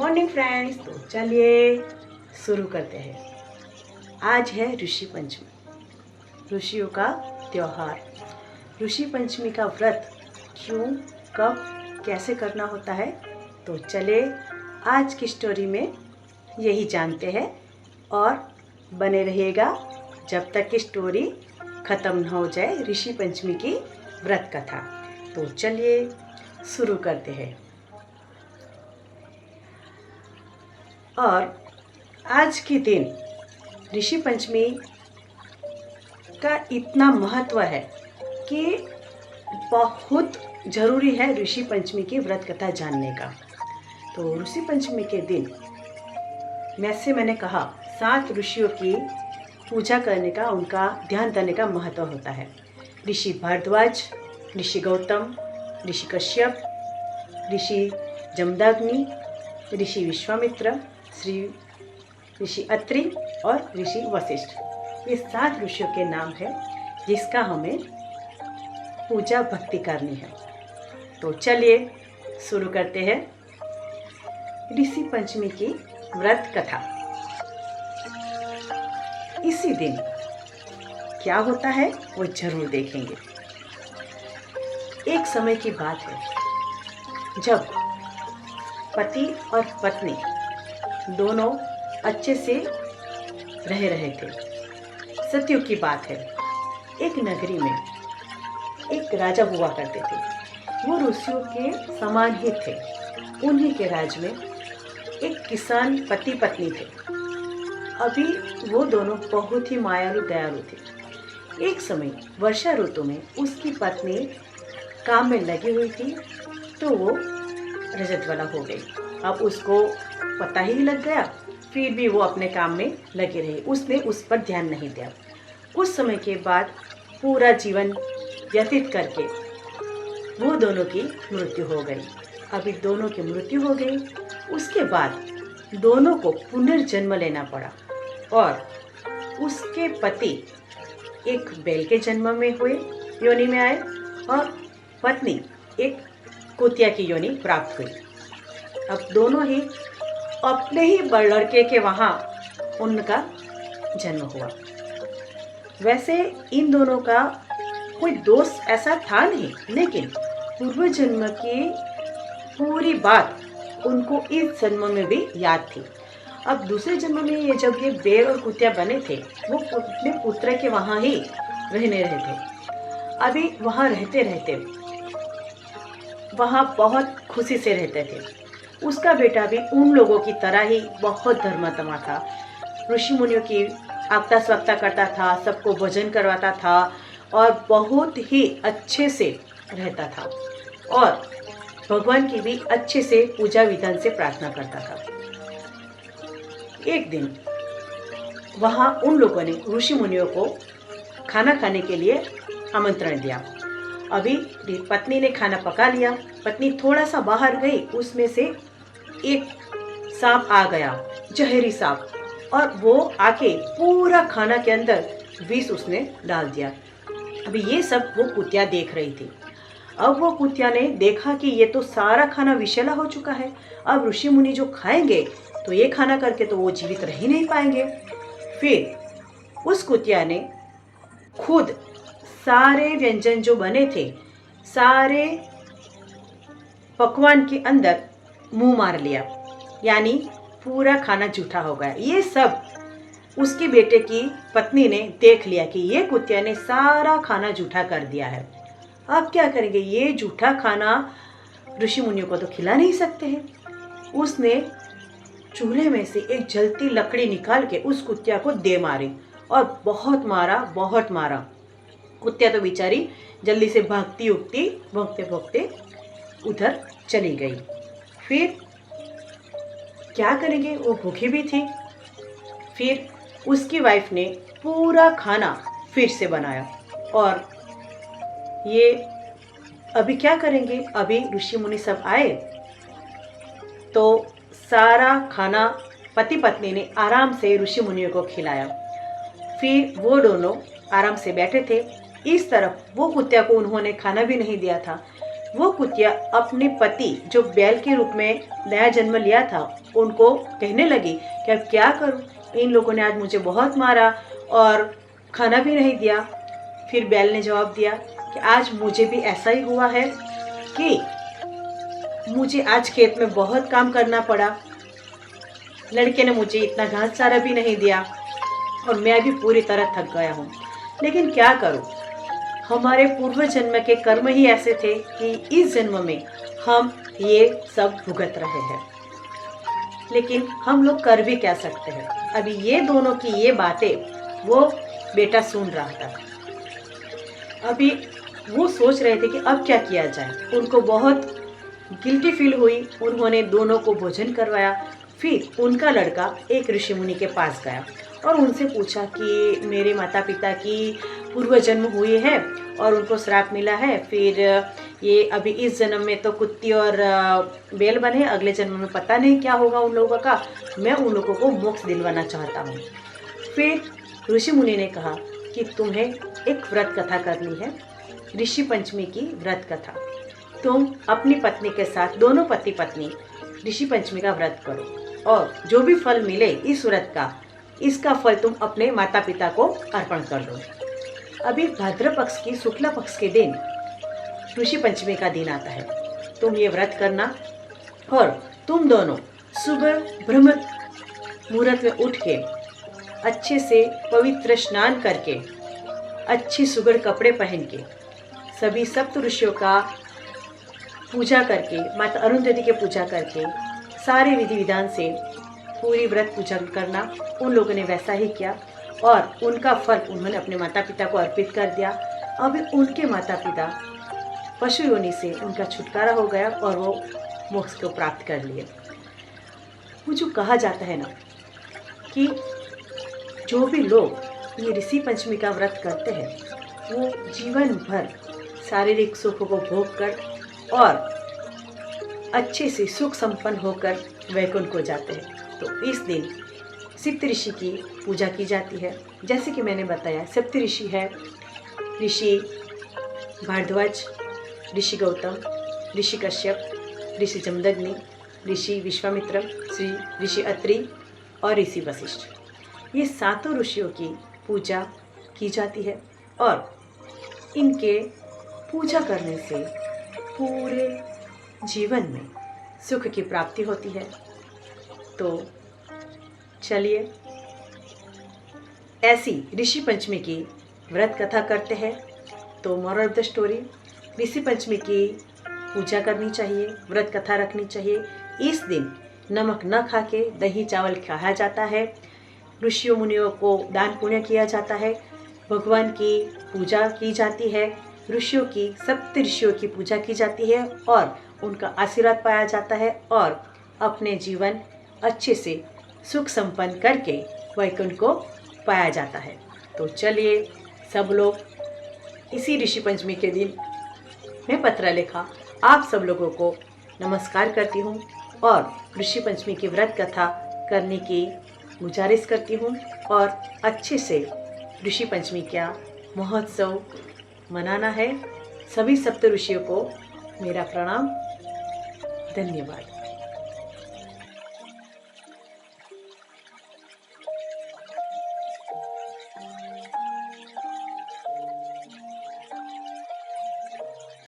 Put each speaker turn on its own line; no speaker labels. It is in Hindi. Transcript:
Morning friends. तो चलिए शुरू करते हैं। आज है ऋषि पंचमी, ऋषियों का त्योहार। ऋषि पंचमी का व्रत क्यों, कब, कैसे करना होता है, तो चले आज की स्टोरी में यही जानते हैं और बने रहिएगा जब तक कि स्टोरी ख़त्म न हो जाए, ऋषि पंचमी की व्रत कथा। तो चलिए शुरू करते हैं। और आज के दिन ऋषि पंचमी का इतना महत्व है कि बहुत ज़रूरी है ऋषि पंचमी की व्रत कथा जानने का। तो ऋषि पंचमी के दिन मैंने कहा 7 ऋषियों की पूजा करने का, उनका ध्यान करने का महत्व होता है। ऋषि भारद्वाज, ऋषि गौतम, ऋषि कश्यप, ऋषि जमदग्नि, ऋषि विश्वामित्र, ऋषि अत्रि और ऋषि वशिष्ठ, ये 7 ऋषियों के नाम है जिसका हमें पूजा भक्ति करनी है। तो चलिए शुरू करते हैं ऋषि पंचमी की व्रत कथा। इसी दिन क्या होता है वो जरूर देखेंगे। एक समय की बात है जब पति और पत्नी दोनों अच्छे से रह रहे थे। सतयुग की बात है। एक नगरी में एक राजा हुआ करते थे। वो ऋषियों के समान ही थे। उन्हीं के राज में एक किसान पति पत्नी थे। अभी वो दोनों बहुत ही मायालु दयालु थे। एक समय वर्षा ऋतु में उसकी पत्नी काम में लगी हुई थी तो वो रजतवला हो गई। अब उसको पता ही लग गया, फिर भी वो अपने काम में लगी रही। उसने उस पर ध्यान नहीं दिया। कुछ समय के बाद पूरा जीवन व्यतीत करके वो दोनों की मृत्यु हो गई। अभी दोनों की मृत्यु हो गई, उसके बाद दोनों को पुनर्जन्म लेना पड़ा और उसके पति एक बैल के जन्म में हुए, योनि में आए, और पत्नी एक कुतिया की योनि प्राप्त हुई। अब दोनों ही अपने ही लड़के के वहाँ उनका जन्म हुआ। वैसे इन दोनों का कोई दोष ऐसा था नहीं, लेकिन पूर्व जन्म की पूरी बात उनको इस जन्म में भी याद थी। अब दूसरे जन्म में ये जब ये बैल और कुतिया बने थे, वो अपने पुत्र के वहाँ ही रहने रहे थे। अभी वहाँ रहते रहते वहाँ बहुत खुशी से रहते थे। उसका बेटा भी उन लोगों की तरह ही बहुत धर्मात्मा था। ऋषि मुनियों की आगता स्वागता करता था, सबको भोजन करवाता था और बहुत ही अच्छे से रहता था और भगवान की भी अच्छे से पूजा विधान से प्रार्थना करता था। एक दिन वहाँ उन लोगों ने ऋषि मुनियों को खाना खाने के लिए आमंत्रण दिया। अभी पत्नी ने खाना पका लिया। पत्नी थोड़ा सा बाहर गई, उसमें से एक सांप आ गया, जहरी सांप, और वो आके पूरा खाना के अंदर विष उसने डाल दिया। अभी ये सब वो कुतिया देख रही थी। अब वो कुतिया ने देखा कि ये तो सारा खाना विषैला हो चुका है। अब ऋषि मुनि जो खाएंगे तो ये खाना करके तो वो जीवित रह ही नहीं पाएंगे। फिर उस कुतिया ने खुद सारे व्यंजन जो बने थे, सारे पकवान के अंदर मुंह मार लिया, यानी पूरा खाना जूठा हो गया। ये सब उसके बेटे की पत्नी ने देख लिया कि ये कुतिया ने सारा खाना जूठा कर दिया है। अब क्या करेंगे, ये जूठा खाना ऋषि मुनियों को तो खिला नहीं सकते हैं। उसने चूल्हे में से एक जलती लकड़ी निकाल के उस कुतिया को दे मारी और बहुत मारा, बहुत मारा। कुतिया तो बेचारी जल्दी से भागती उगती भोंकते भोंकते उधर चली गई। फिर क्या करेंगे, वो भूखी भी थी। फिर उसकी वाइफ ने पूरा खाना फिर से बनाया और ये अभी क्या करेंगे, अभी ऋषि मुनि सब आए तो सारा खाना पति पत्नी ने आराम से ऋषि मुनियों को खिलाया। फिर वो दोनों आराम से बैठे थे। इस तरफ वो कुत्ते को उन्होंने खाना भी नहीं दिया था। वो कुतिया अपने पति जो बैल के रूप में नया जन्म लिया था उनको कहने लगी कि अब क्या करूं, इन लोगों ने आज मुझे बहुत मारा और खाना भी नहीं दिया। फिर बैल ने जवाब दिया कि आज मुझे भी ऐसा ही हुआ है कि मुझे आज खेत में बहुत काम करना पड़ा, लड़के ने मुझे इतना घास चारा भी नहीं दिया और मैं भी पूरी तरह थक गया हूँ। लेकिन क्या करूँ, हमारे पूर्व जन्म के कर्म ही ऐसे थे कि इस जन्म में हम ये सब भुगत रहे हैं। लेकिन हम लोग कर भी क्या सकते हैं। अभी ये दोनों की ये बातें वो बेटा सुन रहा था। अभी वो सोच रहे थे कि अब क्या किया जाए। उनको बहुत गिल्टी फील हुई। उन्होंने दोनों को भोजन करवाया। फिर उनका लड़का एक ऋषि मुनि के पास गया और उनसे पूछा कि मेरे माता पिता की पूर्व जन्म हुई है और उनको श्राप मिला है, फिर ये अभी इस जन्म में तो कुत्ती और बैल बने, अगले जन्म में पता नहीं क्या होगा उन लोगों का, मैं उन लोगों को मोक्ष दिलवाना चाहता हूँ। फिर ऋषि मुनि ने कहा कि तुम्हें एक व्रत कथा करनी है, ऋषि पंचमी की व्रत कथा। तुम अपनी पत्नी के साथ दोनों पति पत्नी ऋषि पंचमी का व्रत करो और जो भी फल मिले इस व्रत का, इसका फल तुम अपने माता पिता को अर्पण कर दो। अभी भाद्र पक्ष की शुक्ला पक्ष के दिन ऋषि पंचमी का दिन आता है। तुम ये व्रत करना और तुम दोनों सुबह ब्रह्म मुहूर्त में उठ के अच्छे से पवित्र स्नान करके अच्छी सुगढ़ कपड़े पहन के सभी सप्त ऋषियों का पूजा करके, माता अरुंधति के पूजा करके सारे विधि विधान से पूरी व्रत पूजा करना। उन लोगों ने वैसा ही किया और उनका फल उन्होंने अपने माता पिता को अर्पित कर दिया। अब उनके माता पिता पशु योनि से उनका छुटकारा हो गया और वो मोक्ष को प्राप्त कर लिए। वो जो कहा जाता है ना कि जो भी लोग ये ऋषि पंचमी का व्रत करते हैं वो जीवन भर शारीरिक सुख को भोग कर और अच्छे से सुख संपन्न होकर वैकुंठ को जाते हैं। तो इस दिन सप्त ऋषि की पूजा की जाती है। जैसे कि मैंने बताया, सप्त ऋषि है ऋषि भारद्वाज, ऋषि गौतम, ऋषि कश्यप, ऋषि जमदग्नि, ऋषि विश्वामित्र, श्री ऋषि अत्रि और ऋषि वशिष्ठ। ये सातों ऋषियों की पूजा की जाती है और इनके पूजा करने से पूरे जीवन में सुख की प्राप्ति होती है। तो चलिए ऐसी ऋषि पंचमी की व्रत कथा करते हैं। तो moral of the story, Rishi Panchami की पूजा करनी चाहिए, व्रत कथा रखनी चाहिए। इस दिन नमक न खा के दही चावल खाया जाता है, ऋषियों मुनियों को दान पुण्य किया जाता है, भगवान की पूजा की जाती है, ऋषियों की सप्त ऋषियों की पूजा की जाती है और उनका आशीर्वाद पाया जाता है और अपने जीवन अच्छे से सुख संपन्न करके वैकुंठ को पाया जाता है। तो चलिए सब लोग इसी ऋषि पंचमी के दिन मैं पत्र लिखा आप सब लोगों को नमस्कार करती हूँ और ऋषि पंचमी की व्रत कथा करने की गुजारिश करती हूँ और अच्छे से ऋषि पंचमी का महोत्सव मनाना है। सभी सप्त ऋषियों को मेरा प्रणाम, धन्यवाद।